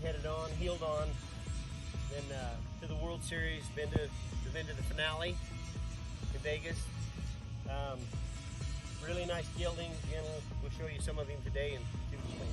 headed on, heeled on. Then to the World Series, been to the finale in Vegas. Really nice gelding. Again, we'll show you some of him today and see what you think.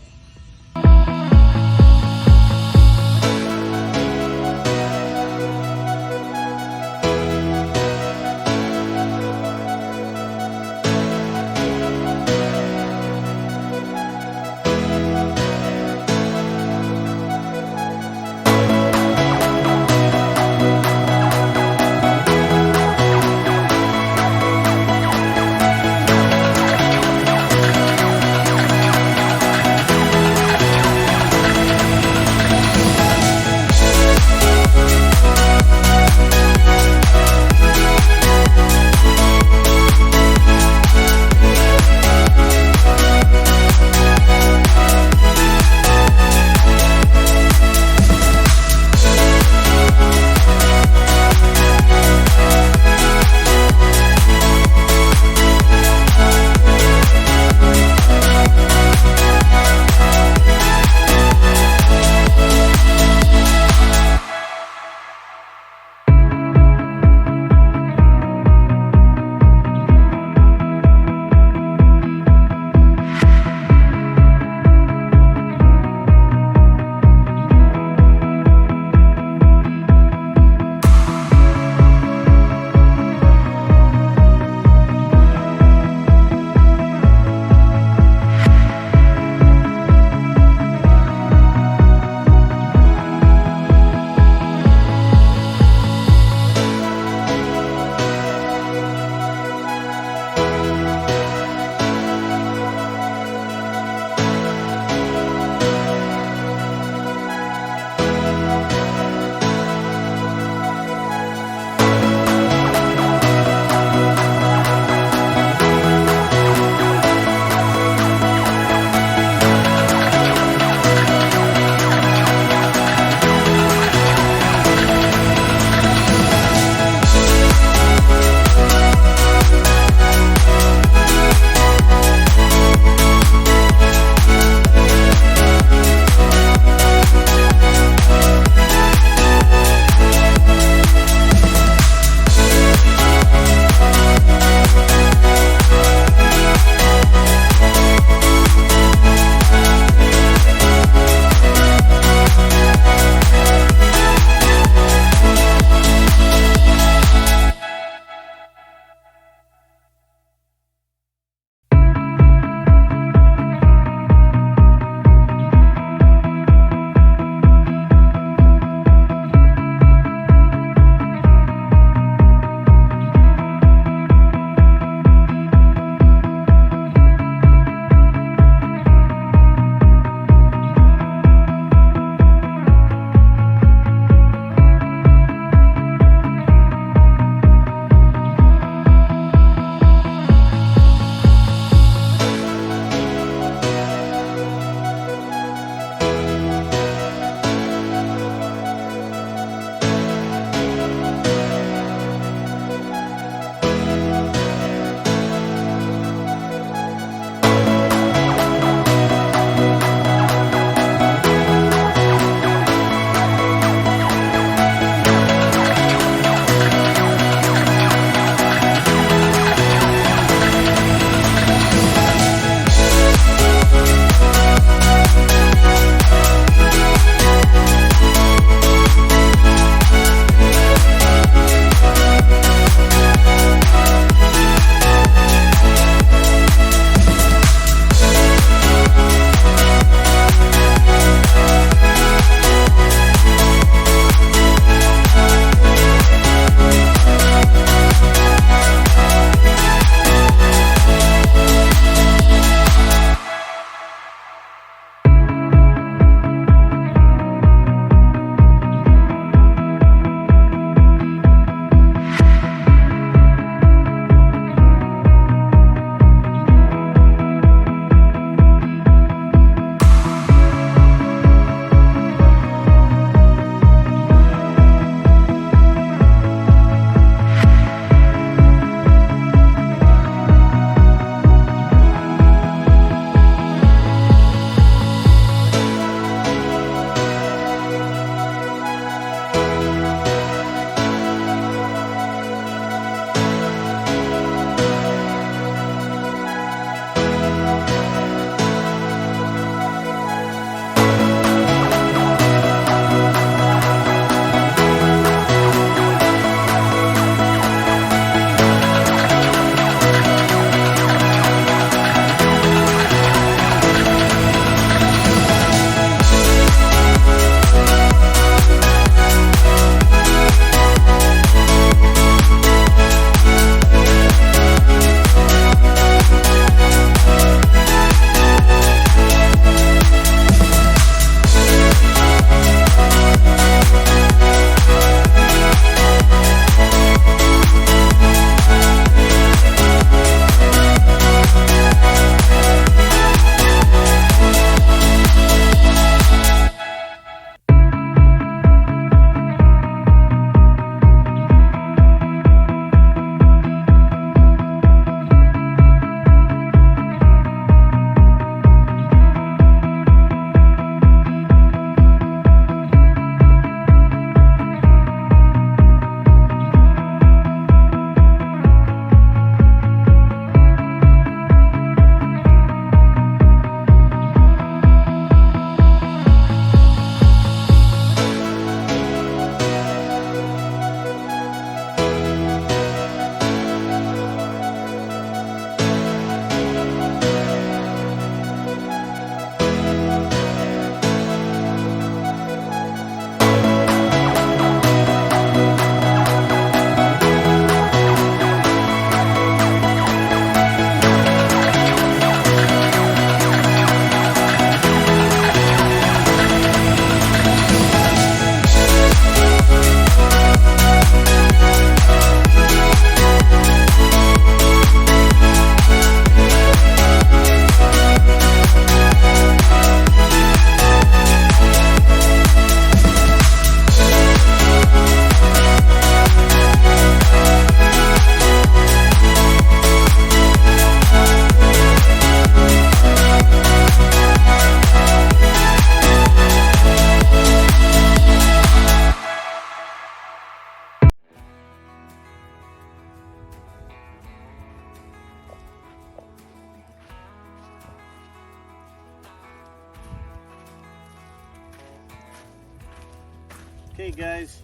Okay guys,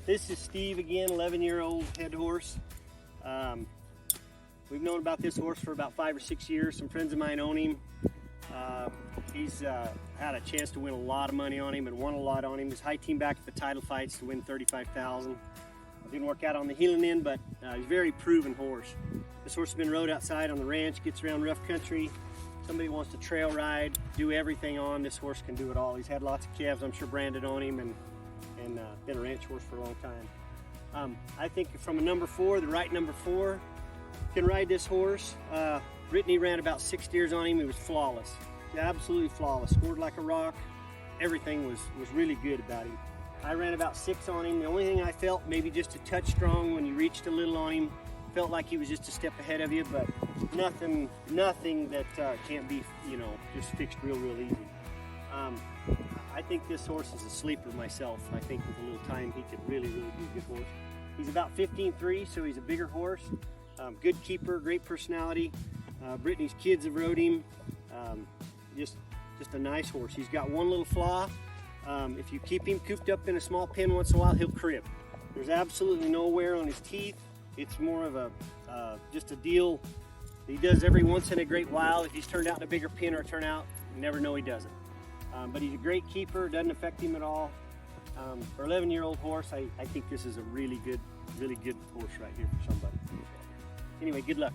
this is Steve again, 11-year-old head horse. We've known about this horse for about 5 or 6 years. Some friends of mine own him. He's had a chance to win a lot of money on him and won a lot on him. He's high team back at the title fights to win $35,000. Didn't work out on the heeling end, but he's a very proven horse. This horse has been rode outside on the ranch, gets around rough country. Somebody wants to trail ride, do everything on, this horse can do it all. He's had lots of calves, I'm sure, branded on him, and been a ranch horse for a long time. I think from a number 4, the right number 4, can ride this horse. Brittany ran about 6 steers on him. He was flawless, absolutely flawless. Scored like a rock. Everything was really good about him. I ran about 6 on him. The only thing I felt maybe just a touch strong when you reached a little on him. Felt like he was just a step ahead of you, but nothing that can't be, just fixed real easy. I think this horse is a sleeper myself. I think with a little time he could really be a good horse. He's about 15.3, so he's a bigger horse. Good keeper, great personality. Brittany's kids have rode him. Just a nice horse. He's got one little flaw. If you keep him cooped up in a small pen once in a while, he'll crib. There's absolutely no wear on his teeth. It's more of a just a deal he does every once in a great while. If he's turned out in a bigger pen or turnout, you never know he does it. But he's a great keeper, doesn't affect him at all. For an 11-year-old horse, I think this is a really good horse right here for somebody. Anyway, good luck.